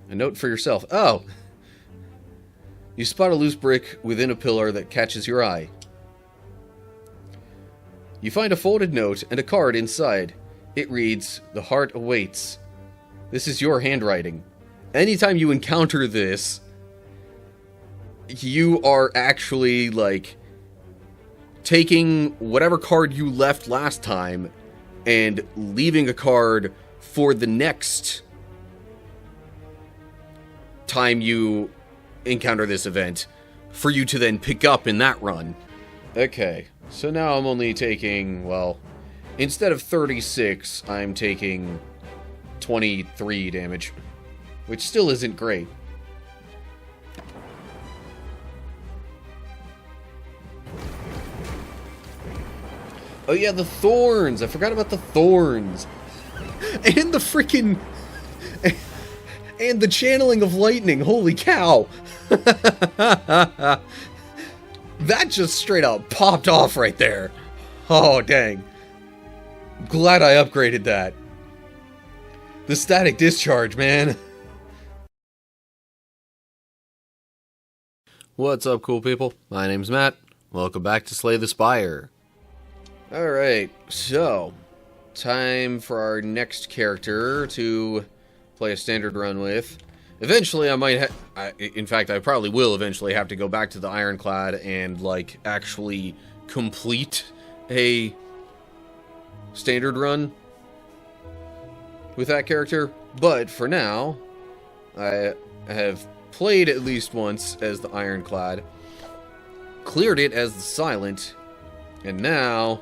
A note for yourself. Oh! You spot a loose brick within a pillar that catches your eye. You find a folded note and a card inside. It reads, "The heart awaits." This is your handwriting. Anytime you encounter this, you are actually, like, taking whatever card you left last time and leaving a card for the next time you encounter this event for you to then pick up in that run. Okay, so now I'm only taking, well, instead of 36, I'm taking 23 damage, which still isn't great. Oh yeah, the thorns! I forgot about the thorns! And the freaking... And the channeling of lightning, holy cow! That just straight up popped off right there. Oh, dang. Glad I upgraded that. The static discharge, man. What's up, cool people? My name's Matt. Welcome back to Slay the Spire. Alright, so, time for our next character to play a standard run with. Eventually, I might in fact, I probably will eventually have to go back to the Ironclad and, like, actually complete a standard run with that character. But, for now, I have played at least once as the Ironclad, cleared it as the Silent, and now...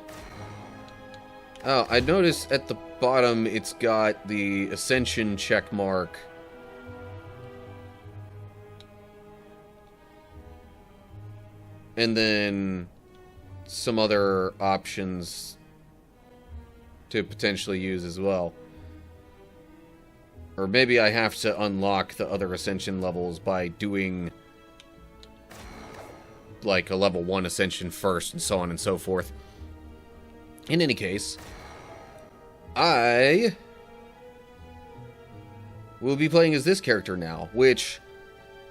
Oh, I noticed at the bottom it's got the Ascension check mark. And then some other options to potentially use as well. Or maybe I have to unlock the other Ascension levels by doing like a level 1 Ascension first, and so on and so forth. In any case, I will be playing as this character now, which,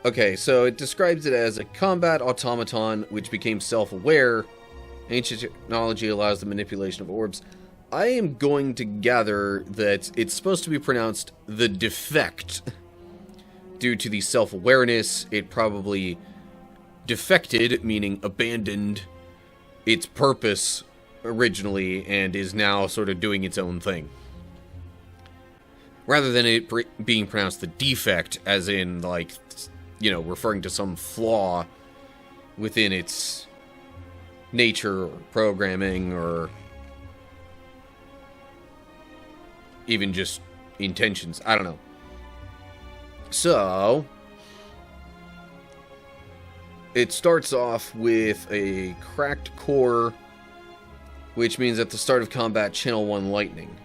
okay, so it describes it as a combat automaton which became self-aware. Ancient technology allows the manipulation of orbs. I am going to gather that it's supposed to be pronounced the Defect. Due to the self-awareness, it probably defected, meaning abandoned, its purpose originally, and is now sort of doing its own thing. Rather than it being pronounced the Defect, as in, like, you know, referring to some flaw within its nature, or programming, or even just intentions. I don't know. So, it starts off with a cracked core, which means at the start of combat, channel 1 lightning.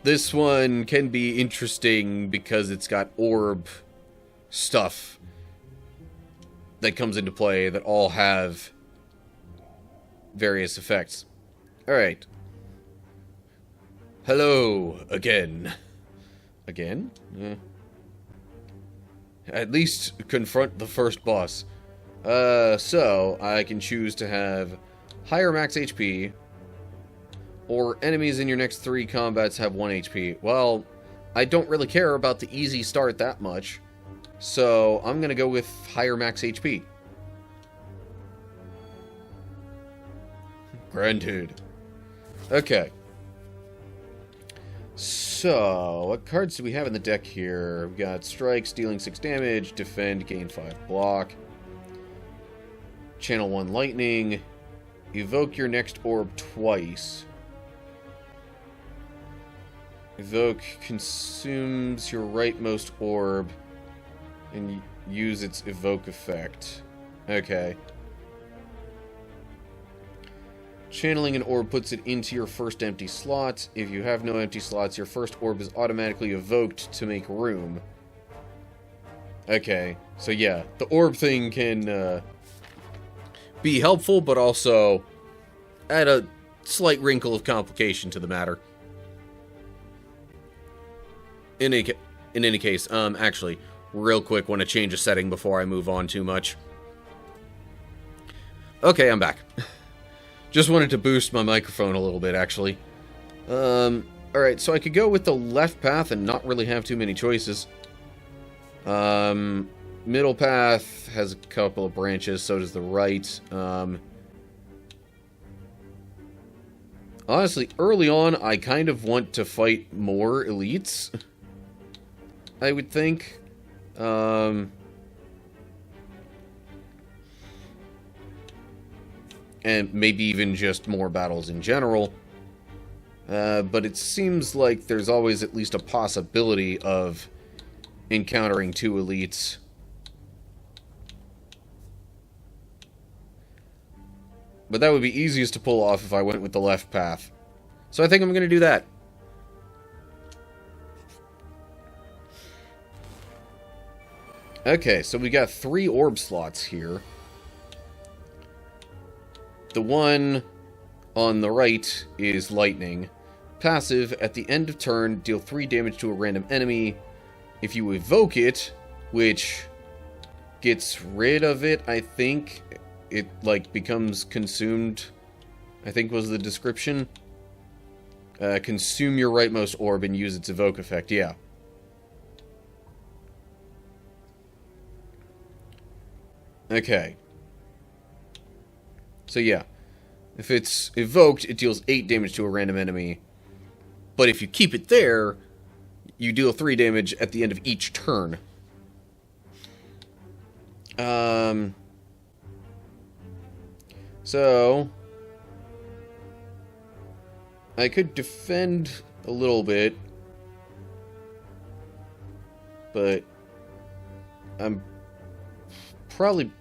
This one can be interesting because it's got orb stuff that comes into play that all have various effects. Alright. Hello, again. Again? Yeah. At least confront the first boss. So, I can choose to have higher max HP, or enemies in your next 3 combats have 1 HP. Well, I don't really care about the easy start that much, so I'm gonna go with higher max HP. Granted. Okay. So, what cards do we have in the deck here? We've got Strikes, dealing 6 damage, Defend, gain 5 block, Channel 1 Lightning, Evoke your next orb twice. Evoke consumes your rightmost orb and use its evoke effect. Okay. Channeling an orb puts it into your first empty slot. If you have no empty slots, your first orb is automatically evoked to make room. Okay, so yeah, the orb thing can be helpful, but also add a slight wrinkle of complication to the matter. In In any case, actually, real quick, want to change a setting before I move on too much. Okay, I'm back. Just wanted to boost my microphone a little bit, actually. Alright, so I could go with the left path and not really have too many choices. Middle path has a couple of branches, so does the right. Honestly, early on, I kind of want to fight more elites, I would think. And maybe even just more battles in general. But it seems like there's always at least a possibility of encountering two elites. But that would be easiest to pull off if I went with the left path. So I think I'm going to do that. Okay, so we got 3 orb slots here. The one on the right is lightning. Passive, at the end of turn, deal 3 damage to a random enemy. If you evoke it, which gets rid of it, I think, it, like, becomes consumed, I think was the description. Consume your rightmost orb and use its evoke effect, yeah. Okay. So yeah, if it's evoked, it deals 8 damage to a random enemy. But if you keep it there, you deal 3 damage at the end of each turn. So I could defend a little bit, but I'm probably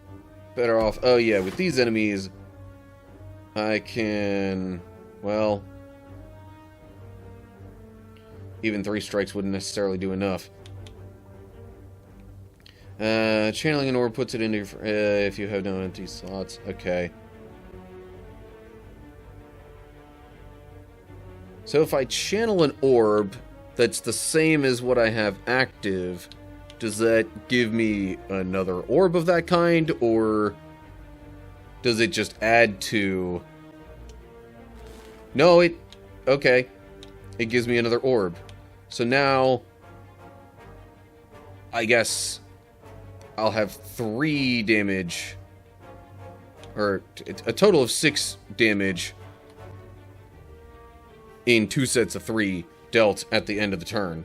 better off. Oh yeah, with these enemies, I can, well, even 3 strikes wouldn't necessarily do enough. Channeling an orb puts it into your, if you have no empty slots. Okay. So if I channel an orb that's the same as what I have active, does that give me another orb of that kind, or does it just add to... No, it... Okay. It gives me another orb. So now, I guess I'll have 3 damage, or a total of 6 damage in 2 sets of 3 dealt at the end of the turn.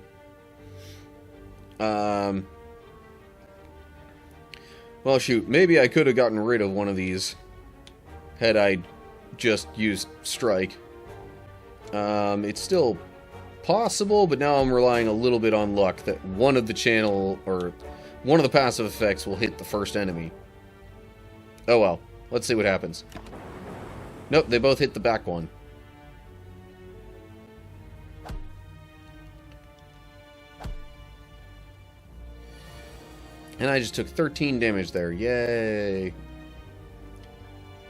Well, shoot, maybe I could have gotten rid of one of these had I just used Strike. It's still possible, but now I'm relying a little bit on luck that one of the channel, or one of the passive effects will hit the first enemy. Oh well, let's see what happens. Nope, they both hit the back one. And I just took 13 damage there. Yay!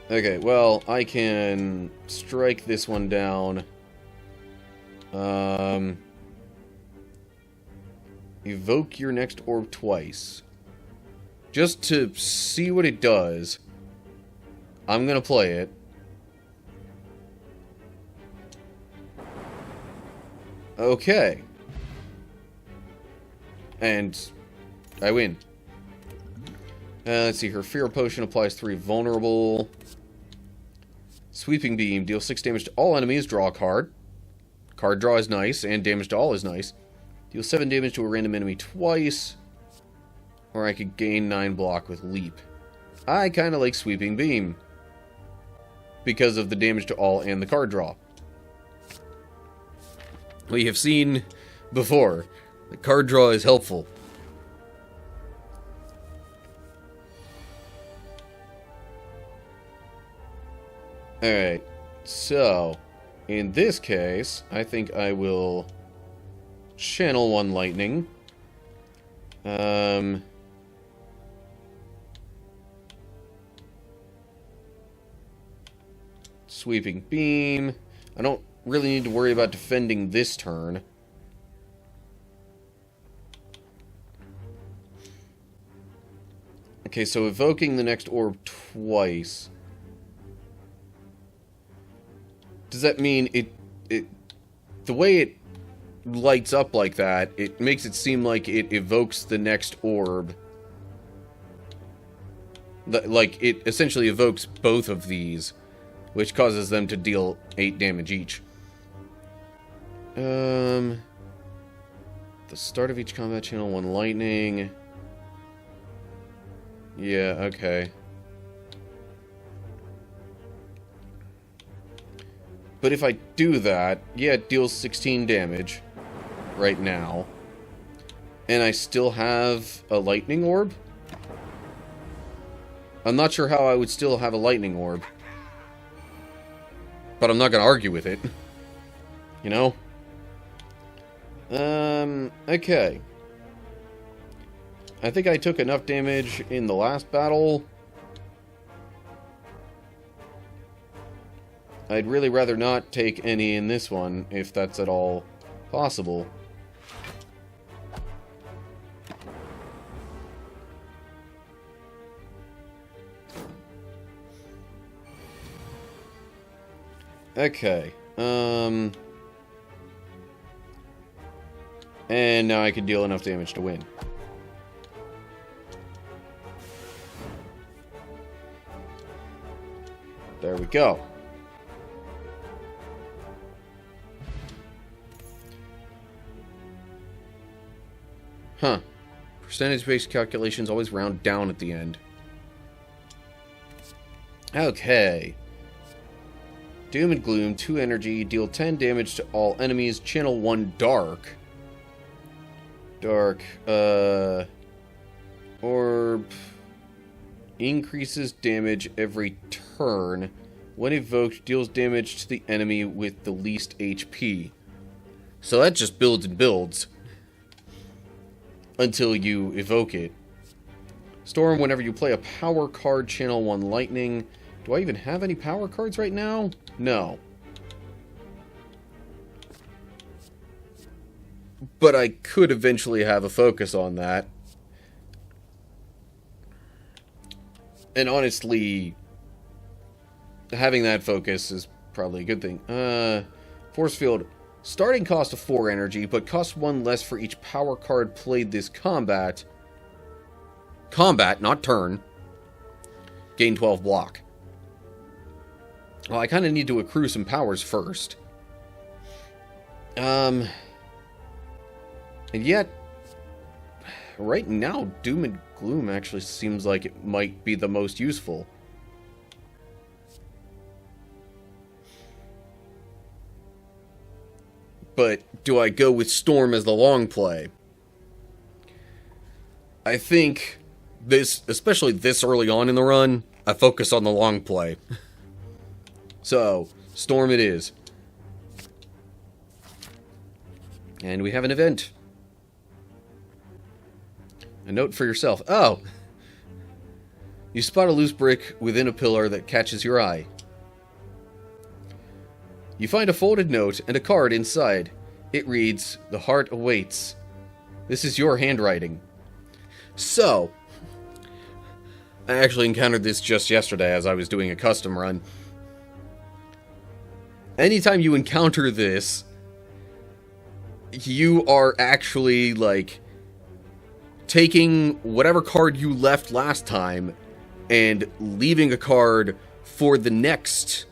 Okay, well, I can strike this one down. Evoke your next orb twice. Just to see what it does, I'm gonna play it. Okay. And I win. Let's see, her Fear Potion applies 3 vulnerable. Sweeping Beam, deal 6 damage to all enemies, draw a card. Card draw is nice, and damage to all is nice. Deal 7 damage to a random enemy twice. Or I could gain 9 block with Leap. I kind of like Sweeping Beam, because of the damage to all and the card draw. We have seen before, the card draw is helpful. Alright, so, in this case, I think I will channel 1 lightning. Sweeping Beam. I don't really need to worry about defending this turn. Okay, so evoking the next orb twice. Does that mean the way it lights up like that, it makes it seem like it evokes the next orb. Like, it essentially evokes both of these, which causes them to deal 8 damage each. The start of each combat channel, 1 lightning. Yeah, okay. But if I do that, yeah, it deals 16 damage right now. And I still have a lightning orb? I'm not sure how I would still have a lightning orb. But I'm not going to argue with it. You know? Okay. I think I took enough damage in the last battle. I'd really rather not take any in this one, if that's at all possible. Okay, and now I can deal enough damage to win. There we go. Huh. Percentage-based calculations always round down at the end. Okay. Doom and Gloom, 2 energy, deal 10 damage to all enemies, channel 1 dark. Dark, orb increases damage every turn. When evoked, deals damage to the enemy with the least HP. So that just builds and builds until you evoke it. Storm, whenever you play a power card, channel 1 lightning. Do I even have any power cards right now? No. But I could eventually have a focus on that. And honestly, having that focus is probably a good thing. Force Field. Starting cost of 4 energy, but costs 1 less for each power card played this combat. Combat, not turn. Gain 12 block. Well, I kind of need to accrue some powers first. And yet, right now, Doom and Gloom actually seems like it might be the most useful. But do I go with Storm as the long play? I think this, especially this early on in the run, I focus on the long play. So, Storm it is. And we have an event. A note for yourself. Oh! You spot a loose brick within a pillar that catches your eye. You find a folded note and a card inside. It reads, "The heart awaits." This is your handwriting. So, I actually encountered this just yesterday as I was doing a custom run. Anytime you encounter this, you are actually, like, taking whatever card you left last time and leaving a card for the next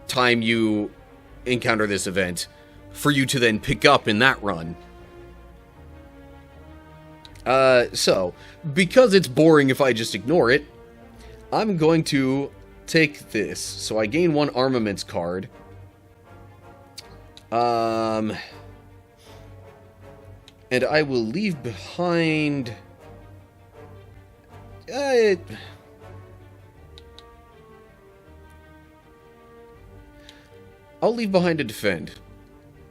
time you encounter this event for you to then pick up in that run. So, because it's boring if I just ignore it, I'm going to take this. So I gain 1 armaments card. And I will leave behind... I'll leave behind to defend.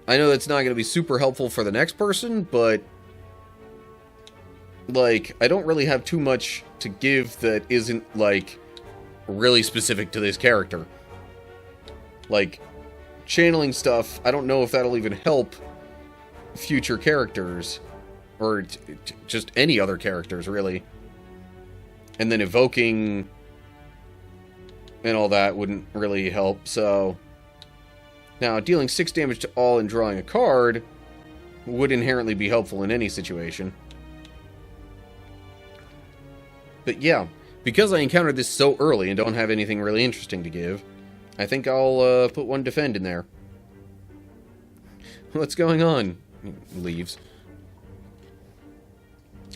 I know that's not going to be super helpful for the next person, but... like, I don't really have too much to give that isn't, like, really specific to this character. Like, channeling stuff, I don't know if that'll even help future characters. or just any other characters, really. And then evoking and all that wouldn't really help, so... Now, dealing 6 damage to all and drawing a card would inherently be helpful in any situation. But yeah, because I encountered this so early and don't have anything really interesting to give, I think I'll put one defend in there. What's going on? Leaves.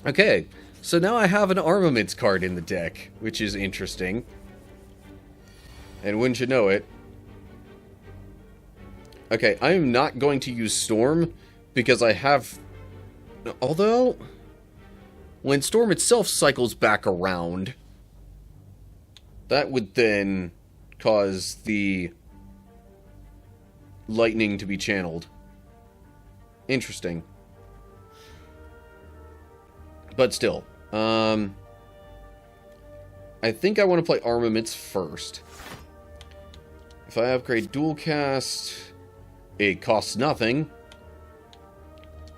Okay, so now I have an armaments card in the deck, which is interesting. And wouldn't you know it? Okay, I am not going to use Storm, because I have... Although, when Storm itself cycles back around, that would then cause the lightning to be channeled. Interesting. But still, I think I want to play Armaments first. If I upgrade Dual Cast, it costs nothing.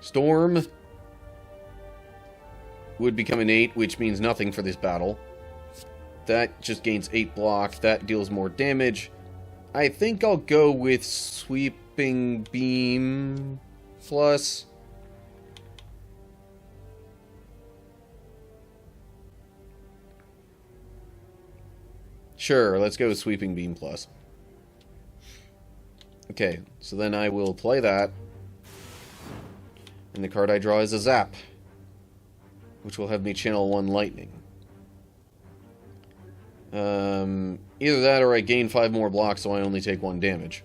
Storm would become an 8, which means nothing for this battle. That just gains 8 block. That deals more damage. I think I'll go with Sweeping Beam plus. Sure, let's go with Sweeping Beam plus. Okay, so then I will play that. And the card I draw is a Zap, which will have me channel 1 Lightning. Either that or I gain 5 more blocks, so I only take 1 damage.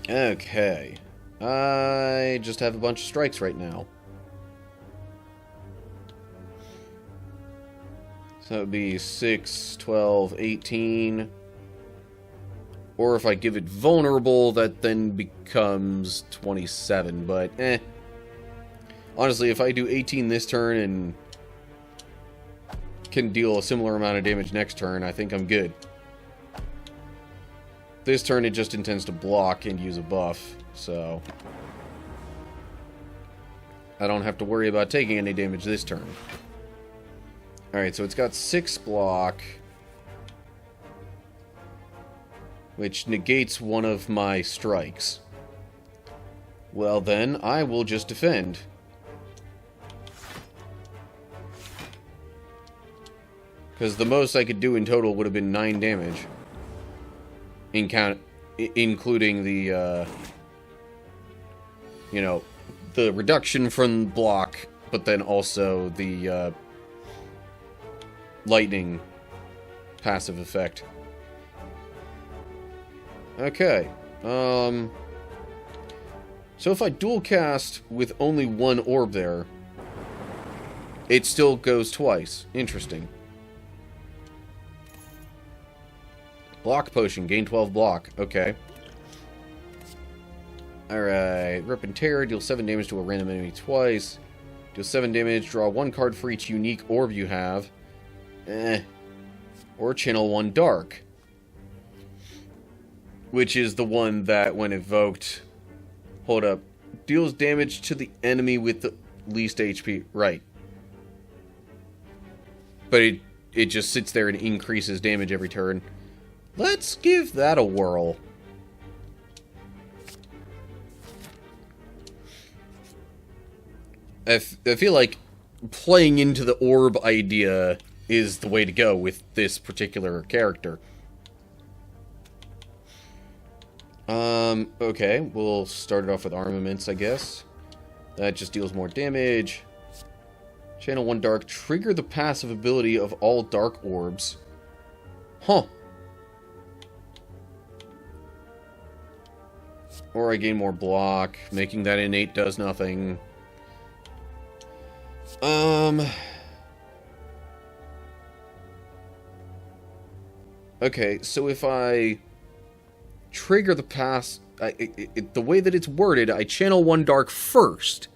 Okay. I just have a bunch of strikes right now. So it would be 6, 12, 18. Or if I give it vulnerable, that then becomes 27, but honestly, if I do 18 this turn and can deal a similar amount of damage next turn, I think I'm good. This turn it just intends to block and use a buff, so I don't have to worry about taking any damage this turn. Alright, so it's got 6 block, which negates one of my strikes. Well then, I will just defend. Because the most I could do in total would have been 9 damage. Including the, you know, the reduction from block, but then also the, lightning passive effect. Okay. So if I dual cast with only 1 orb there, it still goes twice. Interesting. Block potion, gain 12 block. Okay. Alright. Rip and Tear, deal 7 damage to a random enemy twice. Deal 7 damage, draw 1 card for each unique orb you have. Or channel 1 dark. Which is the one that, when evoked... Hold up. Deals damage to the enemy with the least HP. Right. But it just sits there and increases damage every turn. Let's give that a whirl. I feel like playing into the orb idea is the way to go with this particular character. Okay, we'll start it off with armaments, I guess. That just deals more damage. Channel 1 dark, trigger the passive ability of all dark orbs. Huh. Or I gain more block, making that innate does nothing. Okay, so if I trigger the the way that it's worded, I channel 1 dark first,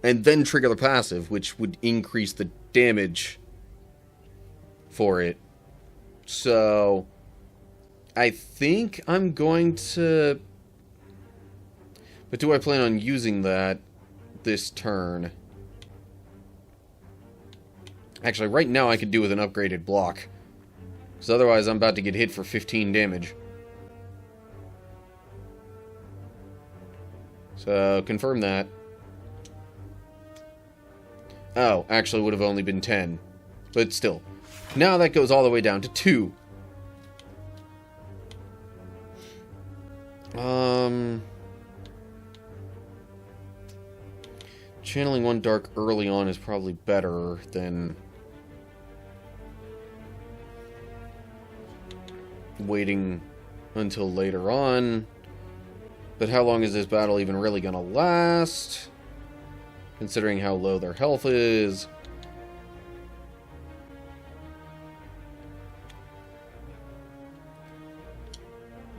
and then trigger the passive, which would increase the damage for it. So, I think I'm going to... But do I plan on using that this turn? Actually, right now I could do with an upgraded block. Because otherwise I'm about to get hit for 15 damage. So, confirm that. Oh, actually would have only been 10. But still. Now that goes all the way down to 2. Channeling one dark early on is probably better than waiting until later on. But how long is this battle even really gonna last? Considering how low their health is.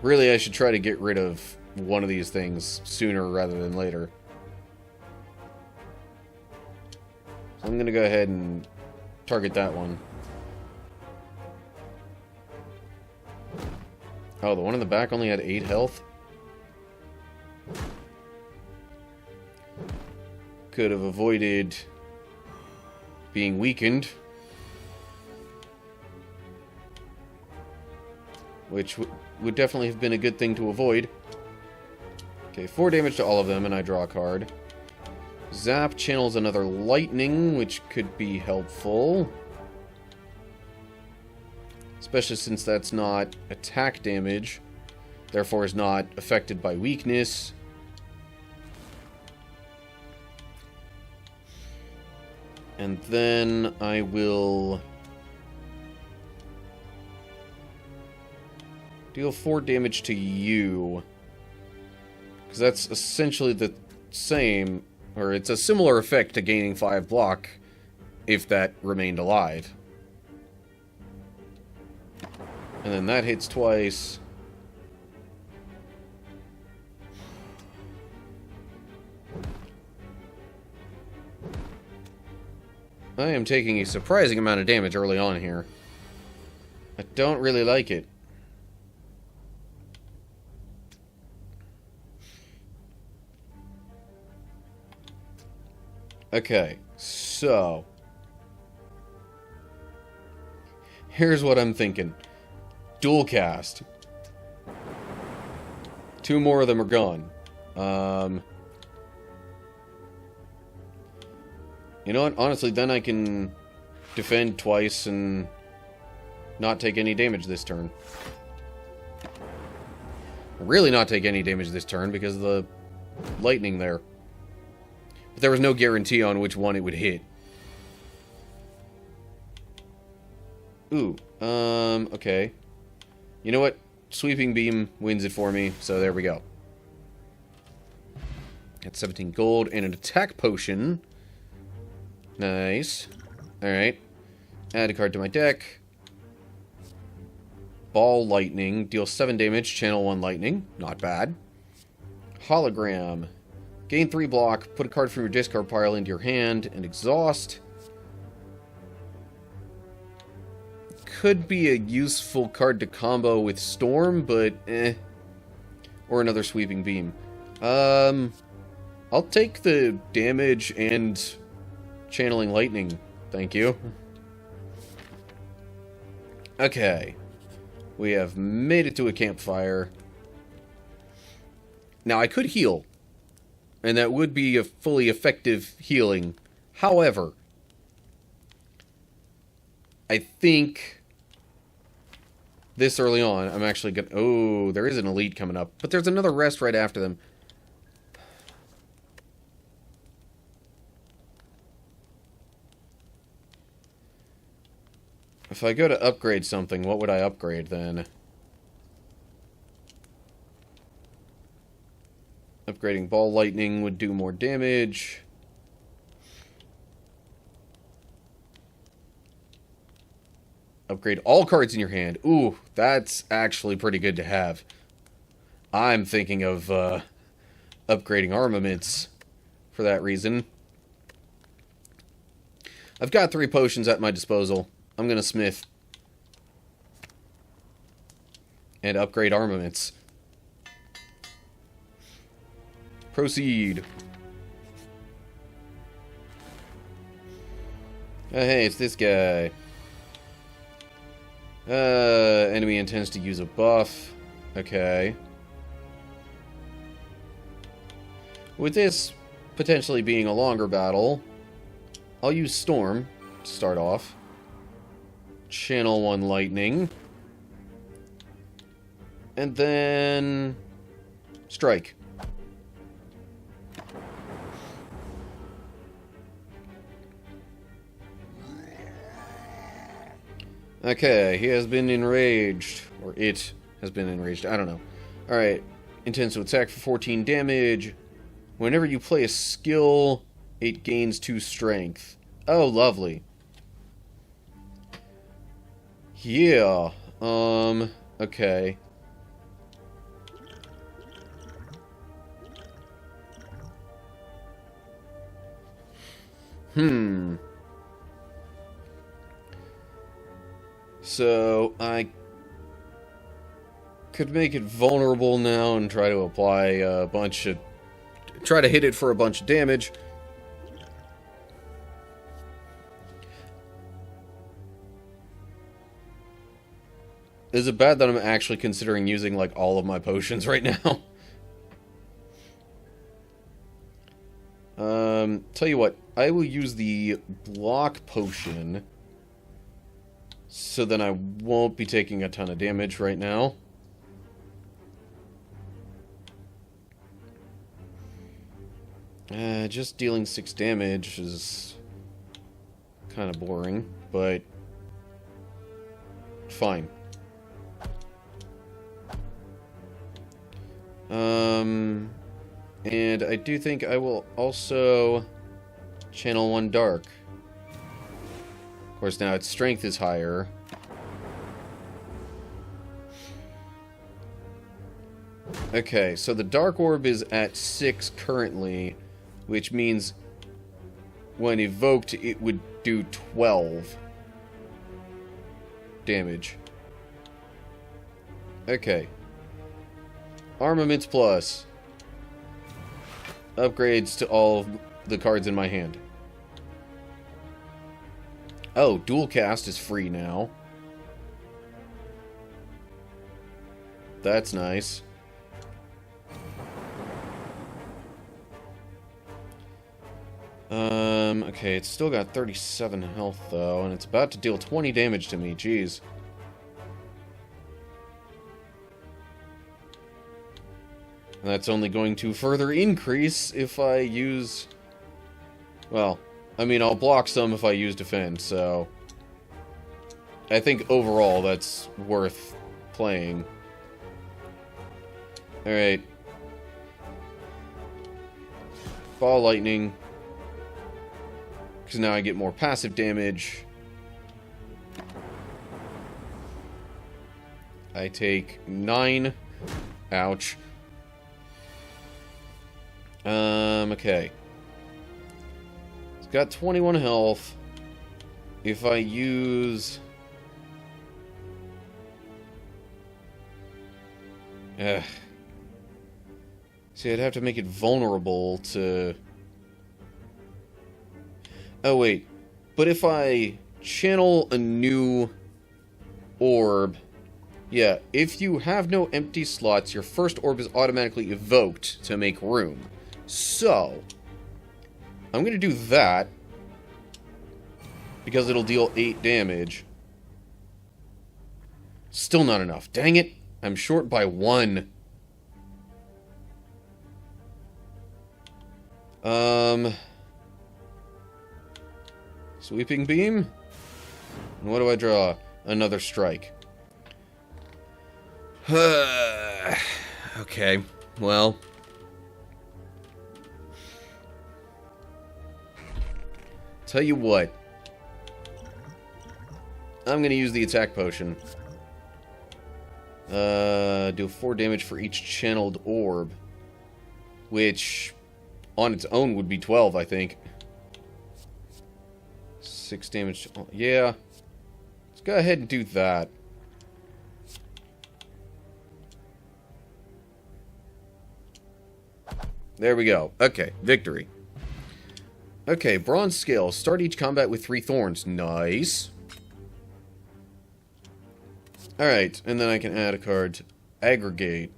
Really, I should try to get rid of one of these things sooner rather than later. So I'm going to go ahead and target that one. Oh, the one in the back only had 8 health? Could have avoided being weakened. Which would definitely have been a good thing to avoid. Okay, 4 damage to all of them, and I draw a card. Zap channels another lightning, which could be helpful. Especially since that's not attack damage. Therefore is not affected by weakness. And then I will deal 4 damage to you. Because that's essentially the same, or it's a similar effect to gaining 5 block if that remained alive. And then that hits twice. I am taking a surprising amount of damage early on here. I don't really like it. Okay, so here's what I'm thinking. Dual cast. 2 more of them are gone. You know what? Honestly, then I can defend twice and not take any damage this turn. Really not take any damage this turn because of the lightning there. But there was no guarantee on which one it would hit. Ooh, okay. You know what? Sweeping Beam wins it for me, so there we go. That's 17 gold and an attack potion. Nice. Alright. Add a card to my deck. Ball Lightning. Deal 7 damage, channel 1 lightning. Not bad. Hologram. Gain 3 block, put a card from your discard pile into your hand, and exhaust. Could be a useful card to combo with Storm, but eh. Or another Sweeping Beam. I'll take the damage and channeling lightning. Thank you. Okay. We have made it to a campfire. Now, I could heal. And that would be a fully effective healing. However, I think this early on, I'm actually going to... Oh, there is an elite coming up. But there's another rest right after them. If I go to upgrade something, what would I upgrade then? Upgrading Ball Lightning would do more damage. Upgrade all cards in your hand. Ooh, that's actually pretty good to have. I'm thinking of upgrading armaments for that reason. I've got 3 potions at my disposal. I'm going to smith and upgrade armaments. Proceed. Oh, hey, it's this guy. Enemy intends to use a buff. Okay. With this potentially being a longer battle, I'll use Storm to start off. Channel 1 Lightning. And then Strike. Okay, he has been enraged. Or it has been enraged. I don't know. Alright. Intends to attack for 14 damage. Whenever you play a skill, it gains 2 strength. Oh, lovely. Yeah. Okay. So, I could make it vulnerable now and try to apply a bunch of... try to hit it for a bunch of damage. Is it bad that I'm actually considering using, like, all of my potions right now? Tell you what, I will use the block potion, so then I won't be taking a ton of damage right now. Just dealing 6 damage is kind of boring, but fine. And I do think I will also channel 1 Dark. Of course, now its strength is higher. Okay, so the Dark Orb is at 6 currently, which means when evoked, it would do 12 damage. Okay. Armaments plus. Upgrades to all of the cards in my hand. Oh, dual cast is free now. That's nice. Okay, it's still got 37 health, though, and it's about to deal 20 damage to me, jeez. And that's only going to further increase if I use... Well, I mean, I'll block some if I use defend, so... I think overall that's worth playing. Alright. Ball lightning. Because now I get more passive damage. I take 9. Ouch. Okay. It's got 21 health. If I use... See, I'd have to make it vulnerable to... Oh, wait. But if I channel a new orb... Yeah, if you have no empty slots, your first orb is automatically evoked to make room. So, I'm going to do that, because it'll deal 8 damage. Still not enough. Dang it! I'm short by 1. Sweeping beam? And what do I draw? Another strike. Okay, well... Tell you what. I'm gonna use the attack potion. Do 4 damage for each channeled orb. Which, on its own, would be 12, I think. 6 damage. Yeah. Let's go ahead and do that. There we go. Okay, victory. Okay, bronze skill. Start each combat with 3 thorns. Nice. Alright, and then I can add a card to aggregate.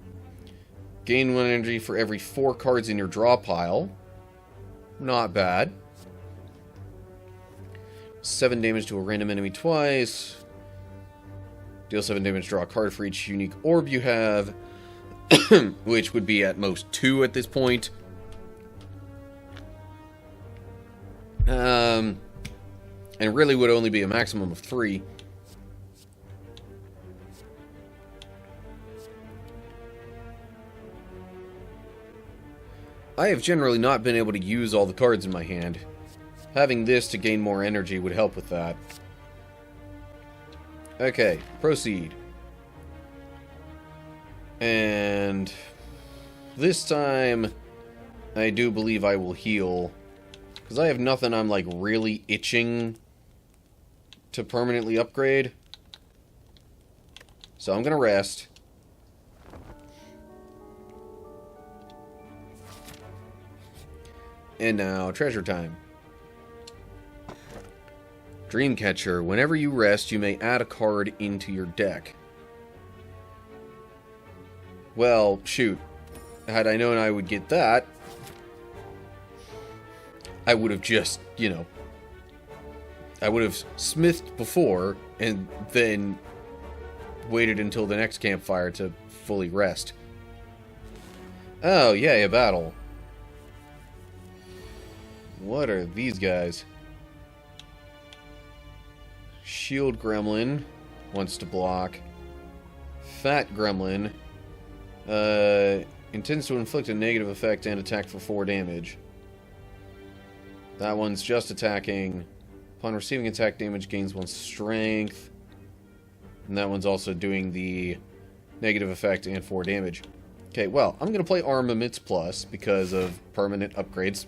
Gain 1 energy for every 4 cards in your draw pile. Not bad. 7 damage to a random enemy twice. Deal 7 damage, draw a card for each unique orb you have. Which would be at most 2 at this point. And really would only be a maximum of 3. I have generally not been able to use all the cards in my hand. Having this to gain more energy would help with that. Okay, proceed. And this time, I do believe I will heal. Because I have nothing I'm, like, really itching to permanently upgrade. So I'm going to rest. And now, treasure time. Dreamcatcher. Whenever you rest, you may add a card into your deck. Well, shoot. Had I known I would get that, I would have just, you know, I would have smithed before and then waited until the next campfire to fully rest. Oh, yay, a battle. What are these guys? Shield Gremlin wants to block. Fat Gremlin intends to inflict a negative effect and attack for 4 damage. That one's just attacking. Upon receiving attack damage, gains 1 strength. And that one's also doing the negative effect and 4 damage. Okay, well, I'm going to play Armaments Plus because of permanent upgrades.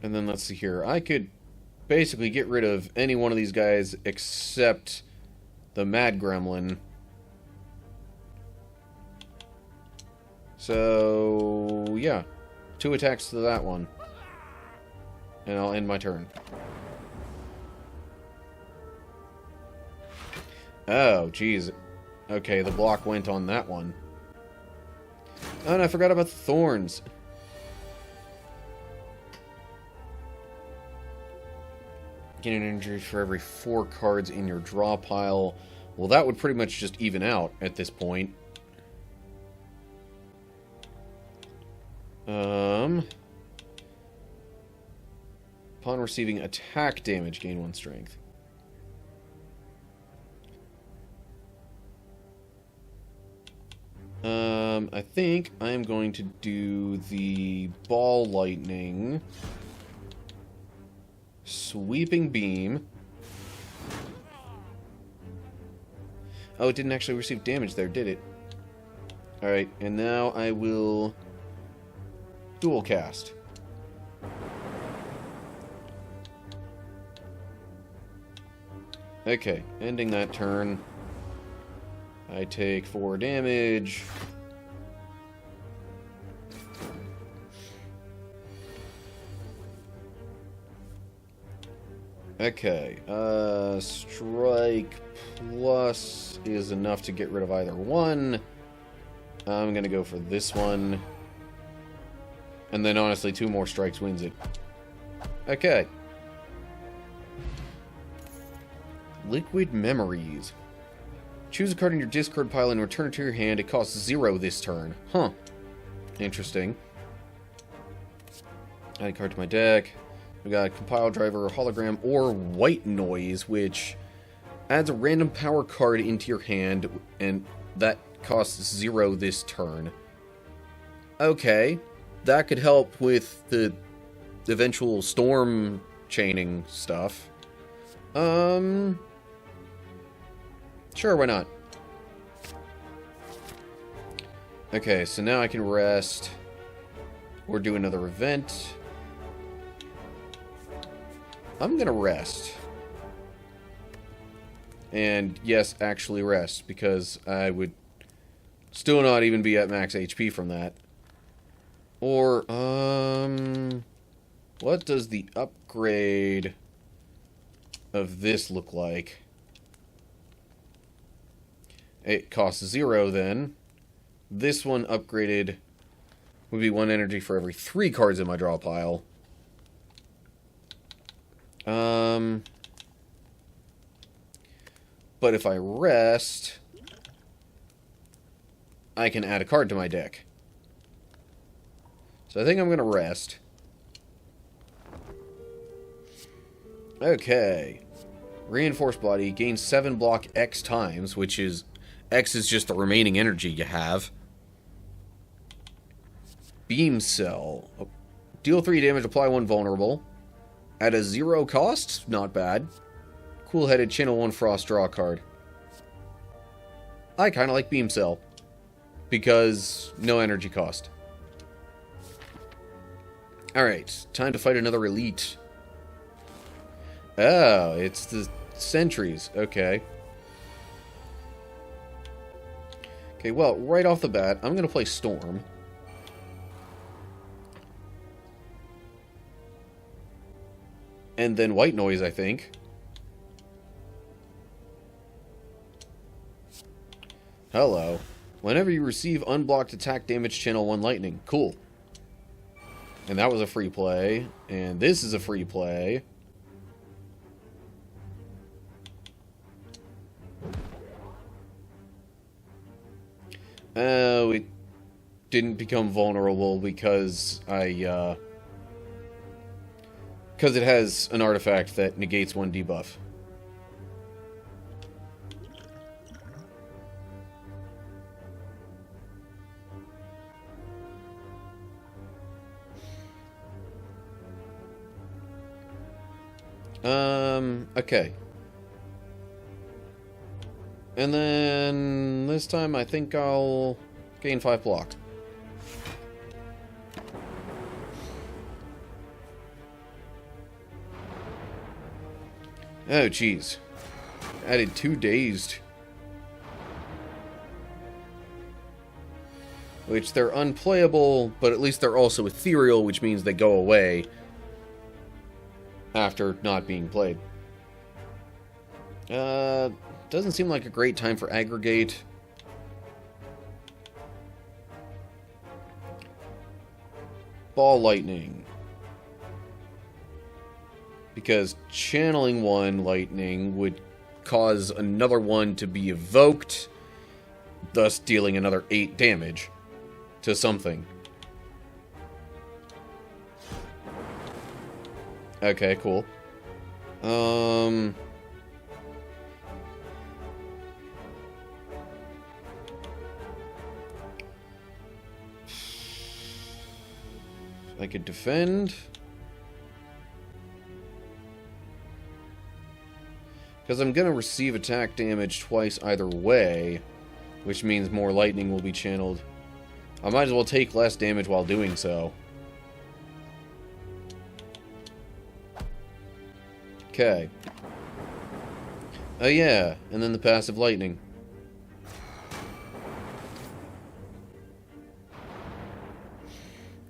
And then let's see here. I could basically get rid of any one of these guys except the Mad Gremlin. So, yeah. 2 attacks to that one. And I'll end my turn. Oh, jeez. Okay, the block went on that one. Oh, and I forgot about the thorns. Gain an energy for every 4 cards in your draw pile. Well, that would pretty much just even out at this point. Upon receiving attack damage, gain 1 strength. I think I'm going to do the Ball Lightning. Sweeping Beam. Oh, it didn't actually receive damage there, did it? Alright, and now I will dual cast. Okay, ending that turn. I take 4 damage. Okay, Strike Plus is enough to get rid of either one. I'm gonna go for this one. And then honestly, 2 more strikes wins it. Okay. Liquid Memories. Choose a card in your discard pile and return it to your hand. It costs 0 this turn. Huh. Interesting. Add a card to my deck. We got Compile Driver, Hologram, or White Noise, which adds a random power card into your hand, and that costs 0 this turn. Okay. That could help with the eventual storm chaining stuff. Sure, why not? Okay, so now I can rest or do another event. I'm gonna rest. And yes, actually rest, because I would still not even be at max HP from that. Or, what does the upgrade of this look like? It costs 0 then. This one upgraded would be 1 energy for every 3 cards in my draw pile. But if I rest, I can add a card to my deck. So I think I'm going to rest. Okay. Reinforced body gains 7 block X times, which is... X is just the remaining energy you have. Beam Cell. Deal 3 damage, apply 1 vulnerable. At a 0 cost? Not bad. Cool-headed, channel 1 frost, draw a card. I kind of like Beam Cell. Because no energy cost. Alright, time to fight another Elite. Oh, it's the Sentries. Okay. Okay, well, right off the bat, I'm going to play Storm. And then White Noise, I think. Hello. Whenever you receive unblocked attack damage, channel 1 lightning. Cool. And that was a free play. And this is a free play. It didn't become vulnerable because because it has an artifact that negates 1 debuff. Okay. And then this time I think I'll gain 5 block. Oh, jeez. Added 2 dazed. Which they're unplayable, but at least they're also ethereal, which means they go away after not being played. Doesn't seem like a great time for aggregate. Ball lightning. Because channeling 1 lightning would cause another one to be evoked, thus dealing another 8 damage to something. Okay, cool. I could defend. Because I'm going to receive attack damage twice either way, which means more lightning will be channeled. I might as well take less damage while doing so. Okay. Oh yeah, and then the passive lightning.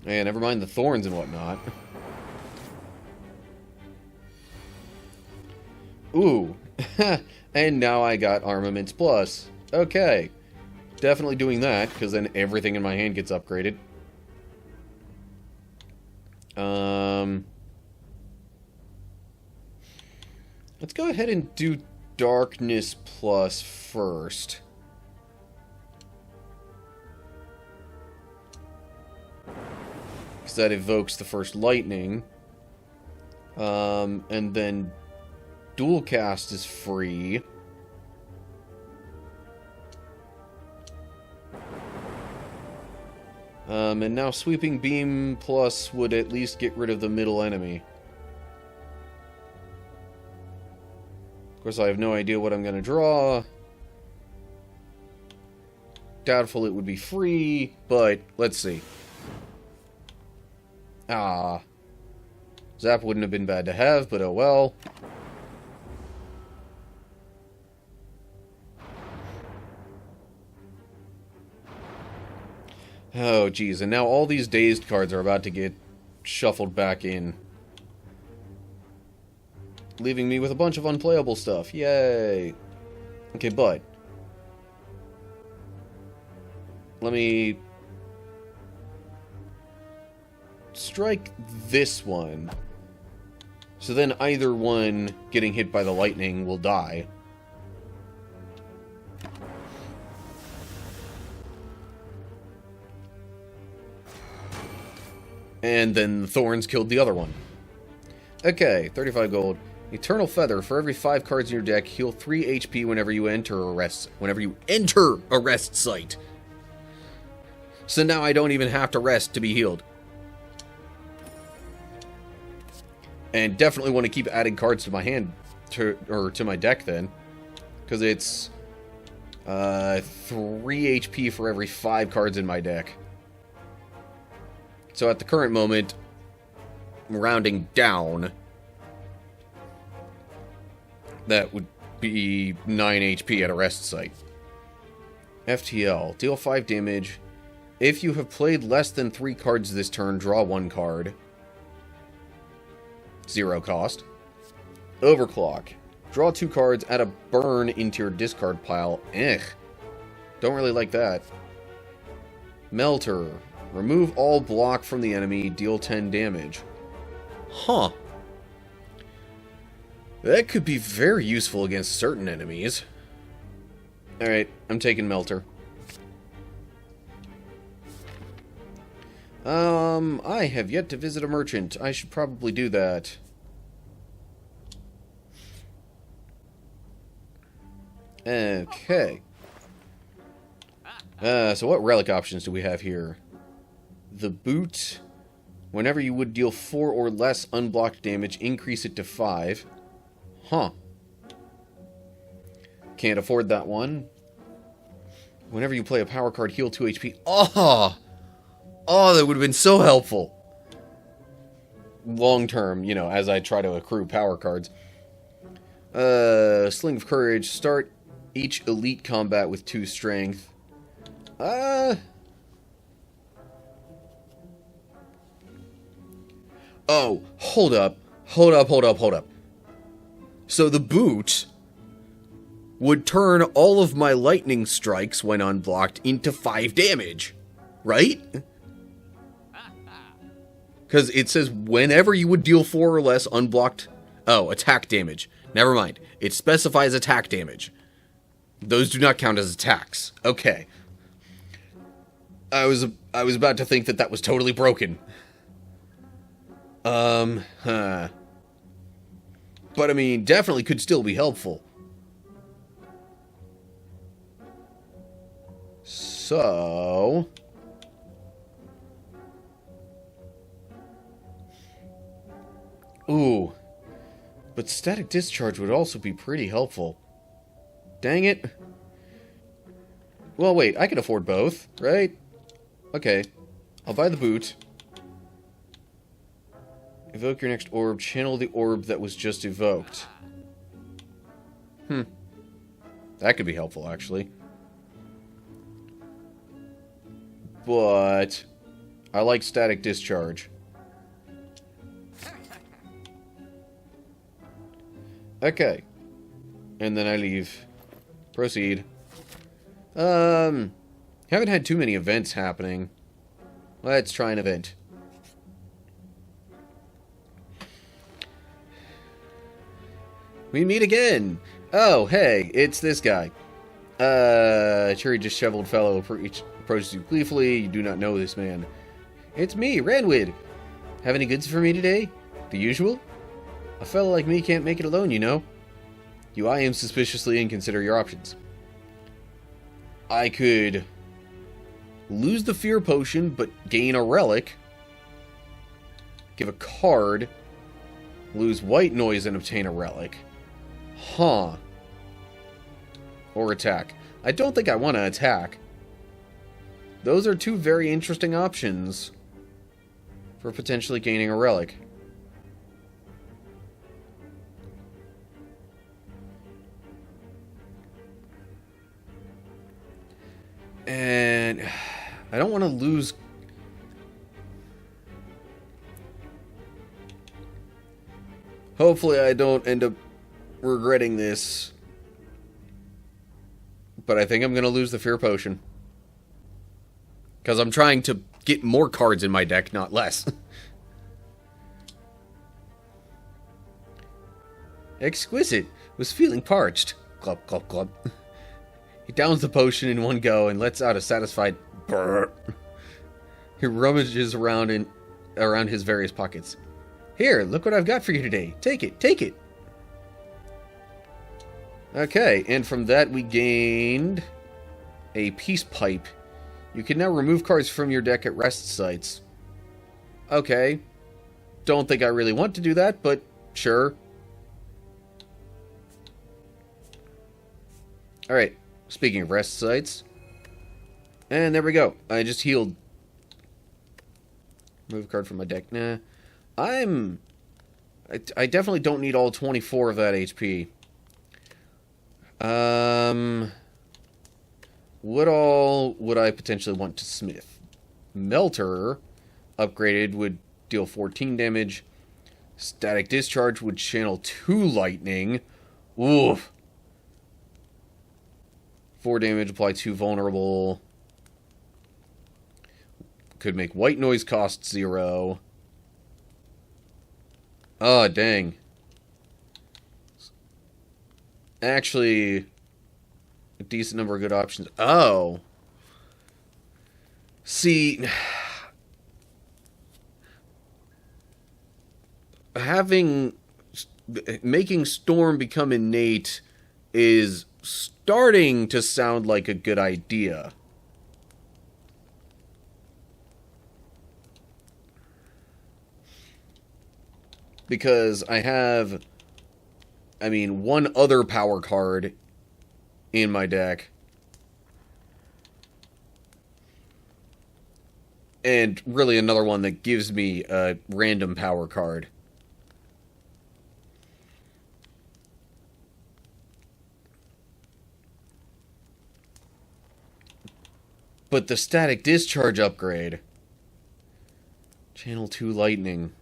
Yeah, never mind the thorns and whatnot. Ooh. And now I got Armaments Plus. Okay. Definitely doing that, because then everything in my hand gets upgraded. Let's go ahead and do Darkness Plus first. Because that evokes the first lightning. And then Dual Cast is free. And now Sweeping Beam Plus would at least get rid of the middle enemy. Of course, I have no idea what I'm going to draw. Doubtful it would be free, but let's see. Ah. Zap wouldn't have been bad to have, but oh well. Oh, geez. And now all these dazed cards are about to get shuffled back in, leaving me with a bunch of unplayable stuff. Yay! Okay, but let me strike this one. So then either one getting hit by the lightning will die. And then the thorns killed the other one. Okay, 35 gold. Eternal Feather. For every 5 cards in your deck, heal 3 HP whenever you enter a rest site. So now I don't even have to rest to be healed. And definitely want to keep adding cards to my hand, to my deck then. Because it's 3 HP for every 5 cards in my deck. So at the current moment, I'm rounding down. That would be 9 HP at a rest site. FTL. Deal 5 damage. If you have played less than 3 cards this turn, draw 1 card. 0 cost. Overclock. Draw 2 cards, add a burn into your discard pile. Don't really like that. Melter. Remove all block from the enemy, deal 10 damage. Huh. That could be very useful against certain enemies. Alright, I'm taking Melter. I have yet to visit a merchant. I should probably do that. Okay. So what relic options do we have here? The boot. Whenever you would deal 4 or less unblocked damage, increase it to 5. Huh. Can't afford that one. Whenever you play a power card, heal 2 HP. Oh! Oh, that would have been so helpful. Long term, you know, as I try to accrue power cards. Sling of Courage. Start each elite combat with 2 strength. Oh, hold up. Hold up. So the boot would turn all of my lightning strikes when unblocked into 5 damage. Right? Because it says whenever you would deal 4 or less unblocked... Oh, attack damage. Never mind. It specifies attack damage. Those do not count as attacks. Okay. I was about to think that was totally broken. But I mean, definitely could still be helpful. So... Ooh. But Static Discharge would also be pretty helpful. Dang it. Well, wait, I can afford both, right? Okay. I'll buy the boot. Evoke your next orb. Channel the orb that was just evoked. That could be helpful, actually. But I like Static Discharge. Okay. And then I leave. Proceed. Haven't had too many events happening. Let's try an event. We meet again! Oh, hey, it's this guy. Cheery, disheveled fellow approaches you gleefully. You do not know this man. It's me, Ranwid. Have any goods for me today? The usual? A fellow like me can't make it alone, you know. You eye him suspiciously and consider your options. I could lose the fear potion, but gain a relic. Give a card. Lose white noise and obtain a relic. Huh. Or attack. I don't think I want to attack. Those are 2 very interesting options for potentially gaining a relic. And I don't want to lose... Hopefully I don't end up regretting this. But I think I'm going to lose the Fear Potion. Because I'm trying to get more cards in my deck, not less. Exquisite. Was feeling parched. Glub, glub, glub. He downs the potion in one go and lets out a satisfied brrr. He rummages around his various pockets. Here, look what I've got for you today. Take it, take it. Okay, and from that we gained a Peace Pipe. You can now remove cards from your deck at rest sites. Okay. Don't think I really want to do that, but sure. Alright, speaking of rest sites. And there we go. I just healed. Move a card from my deck. Nah. I definitely don't need all 24 of that HP. What all would I potentially want to smith? Melter, upgraded, would deal 14 damage. Static Discharge would channel 2 lightning. Oof. 4 damage, apply 2 vulnerable. Could make white noise cost 0. Oh, dang. Actually, a decent number of good options. Oh. See, making Storm become innate is starting to sound like a good idea. Because I have, one other power card in my deck. And really another one that gives me a random power card. But the Static Discharge upgrade. Channel 2 Lightning.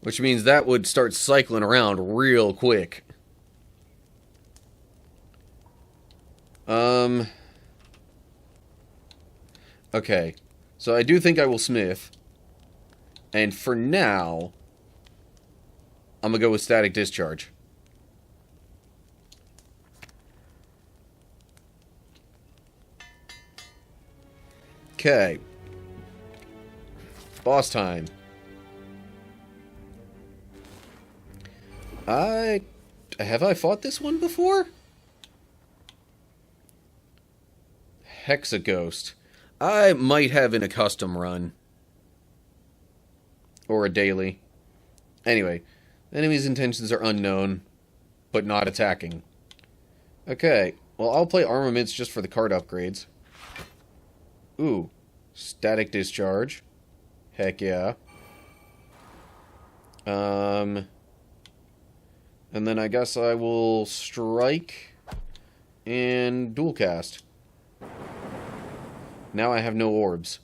Which means that would start cycling around real quick. Okay. So I do think I will smith. And for now, I'm gonna go with Static Discharge. Okay. Boss time. Have I fought this one before? Hexaghost. I might have in a custom run. Or a daily. Anyway, enemy's intentions are unknown, but not attacking. Okay, well, I'll play Armaments just for the card upgrades. Ooh, Static Discharge. Heck yeah. And then I guess I will strike and dual cast. Now I have no orbs.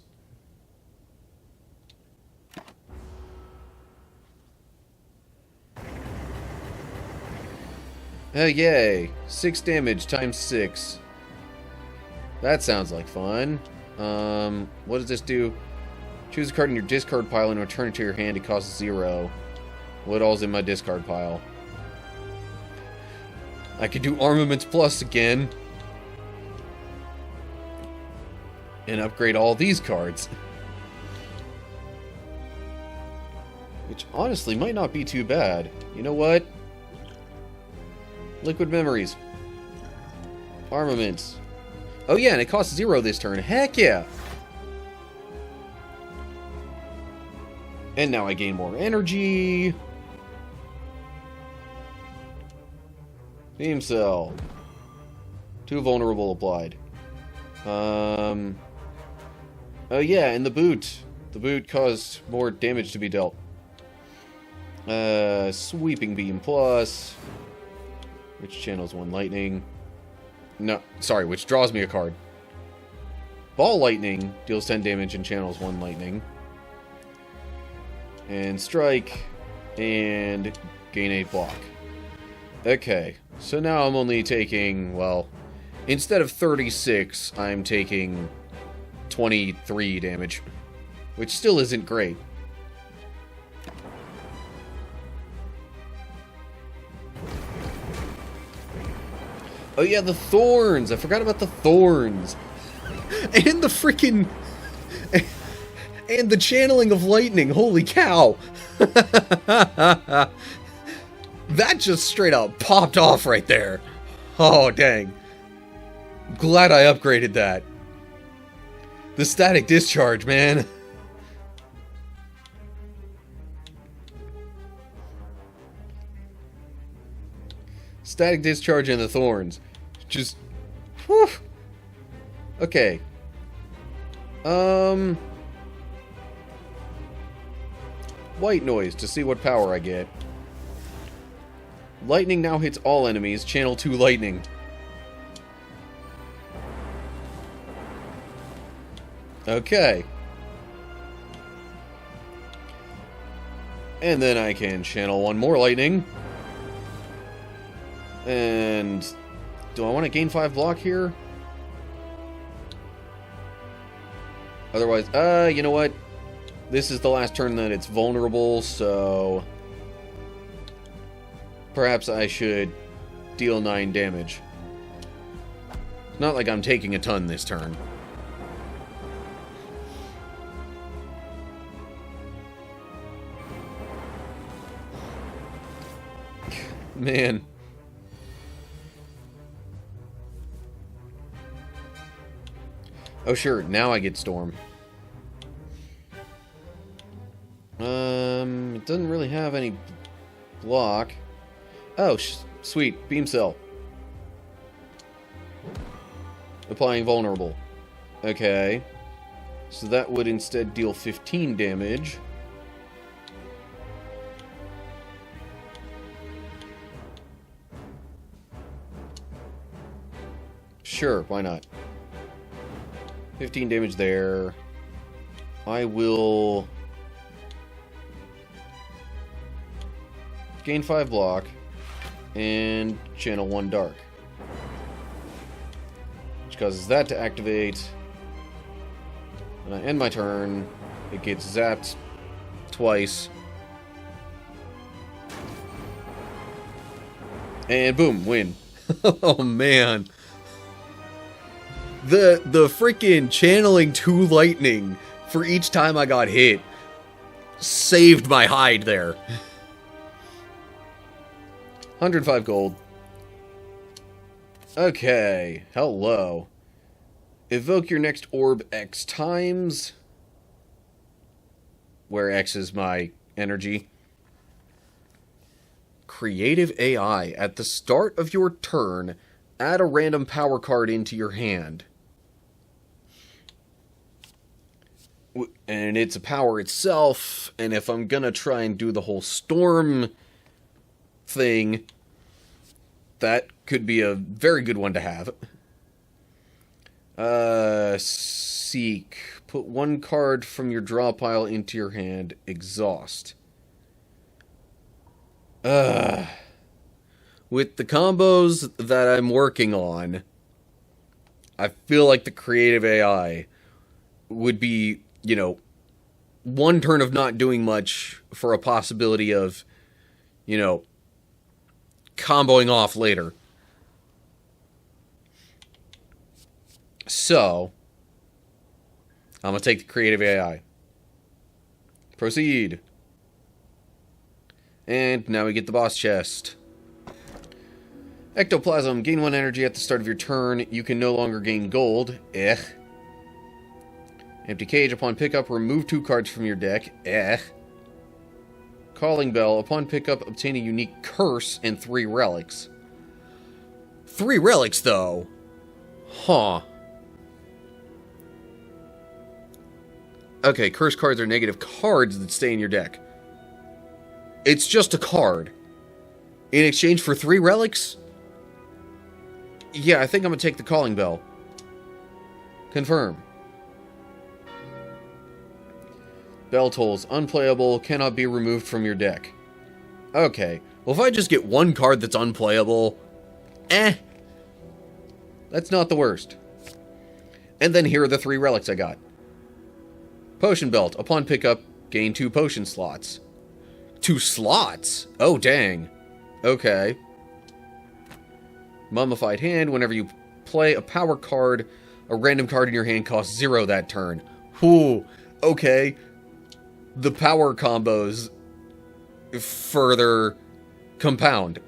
Oh, yay. 6 damage times 6. That sounds like fun. What does this do? Choose a card in your discard pile and return it to your hand. It costs 0. What all's in my discard pile? I could do Armaments Plus again. And upgrade all these cards. Which honestly might not be too bad. You know what? Liquid Memories. Armaments. Oh yeah, and it costs 0 this turn. Heck yeah! And now I gain more energy. Beam Cell. 2 vulnerable applied. Oh yeah, and the boot. The boot caused more damage to be dealt. Sweeping Beam Plus. Which channels 1 lightning. No, sorry, which draws me a card. Ball Lightning deals 10 damage and channels 1 lightning. And Strike, and gain 8 block. Okay, so now I'm only taking, well, instead of 36, I'm taking 23 damage, which still isn't great. Oh yeah, the thorns! I forgot about the thorns! And the freaking... And the channeling of lightning, holy cow! That just straight up popped off right there. Oh, dang. Glad I upgraded that. The static discharge, man. Static discharge and the thorns. Just... whew. Okay. White noise to see what power I get. Lightning now hits all enemies. Channel 2 lightning. Okay. And then I can channel 1 more lightning. And do I want to gain 5 block here? Otherwise, you know what? This is the last turn that it's vulnerable, so perhaps I should deal 9 damage. It's not like I'm taking a ton this turn. Man. Oh sure, now I get Storm. It doesn't really have any block. Oh, sweet. Beam Cell. Applying vulnerable. Okay. So that would instead deal 15 damage. Sure, why not? 15 damage there. I will gain 5 block and channel 1 dark, which causes that to activate. When I end my turn, it gets zapped twice, and boom, win. Oh man, the freaking channeling 2 lightning for each time I got hit saved my hide there. 105 gold. Okay, hello. Evoke your next orb X times, where X is my energy. Creative AI. At the start of your turn, add a random power card into your hand. And it's a power itself, and if I'm gonna try and do the whole storm thing, that could be a very good one to have. Seek. Put 1 card from your draw pile into your hand. Exhaust. With the combos that I'm working on, I feel like the creative AI would be, you know, 1 turn of not doing much for a possibility of, you know, comboing off later. So, I'm going to take the creative AI. Proceed. And now we get the boss chest. Ectoplasm. Gain 1 energy at the start of your turn. You can no longer gain gold. Empty cage. Upon pickup, remove 2 cards from your deck. Calling Bell. Upon pickup, obtain a unique curse and 3 relics. 3 relics, though? Huh. Okay, curse cards are negative cards that stay in your deck. It's just a card. In exchange for 3 relics? Yeah, I think I'm gonna take the calling bell. Confirm. Bell tolls. Unplayable. Cannot be removed from your deck. Okay. Well, if I just get one card that's unplayable, that's not the worst. And then here are the 3 relics I got. Potion Belt. Upon pickup, gain 2 potion slots. 2 slots? Oh, dang. Okay. Mummified Hand. Whenever you play a power card, a random card in your hand costs 0 that turn. Whew. Okay. The power combos further compound.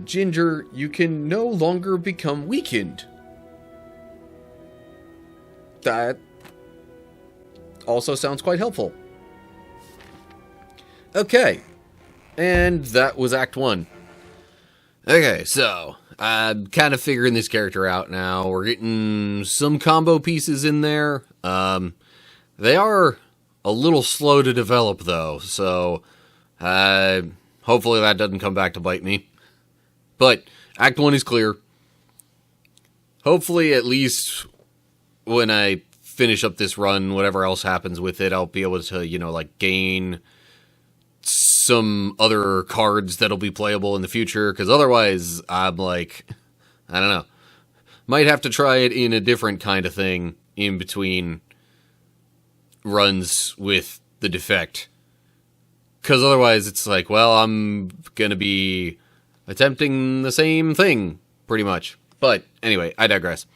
Ginger, you can no longer become weakened. That also sounds quite helpful. Okay. And that was Act 1. Okay, so I'm kind of figuring this character out now. We're getting some combo pieces in there. They are a little slow to develop, though, so hopefully that doesn't come back to bite me. But Act 1 is clear. Hopefully, at least when I finish up this run, whatever else happens with it, I'll be able to, you know, like, gain some other cards that'll be playable in the future, because otherwise, I'm like, I don't know. Might have to try it in a different kind of thing in between runs with the Defect. Because otherwise, it's like, well, I'm gonna be attempting the same thing, pretty much. But, anyway, I digress.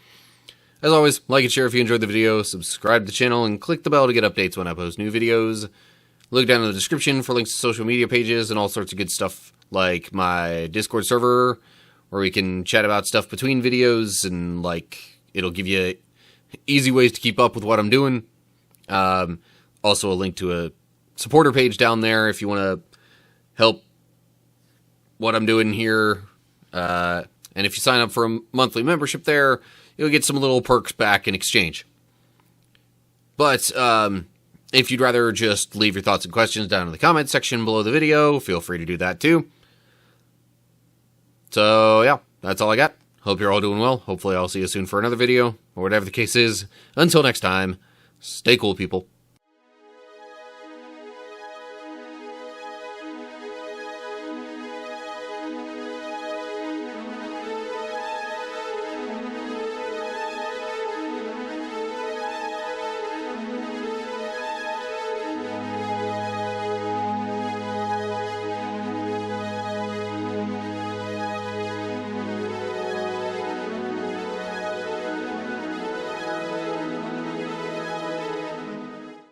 As always, like and share if you enjoyed the video, subscribe to the channel, and click the bell to get updates when I post new videos. Look down in the description for links to social media pages and all sorts of good stuff, like my Discord server, where we can chat about stuff between videos, and, like, it'll give you easy ways to keep up with what I'm doing. Also a link to a supporter page down there if you want to help what I'm doing here. And if you sign up for a monthly membership there, you'll get some little perks back in exchange. But, if you'd rather just leave your thoughts and questions down in the comments section below the video, feel free to do that too. So, yeah, that's all I got. Hope you're all doing well. Hopefully I'll see you soon for another video, or whatever the case is. Until next time, stay cool, people.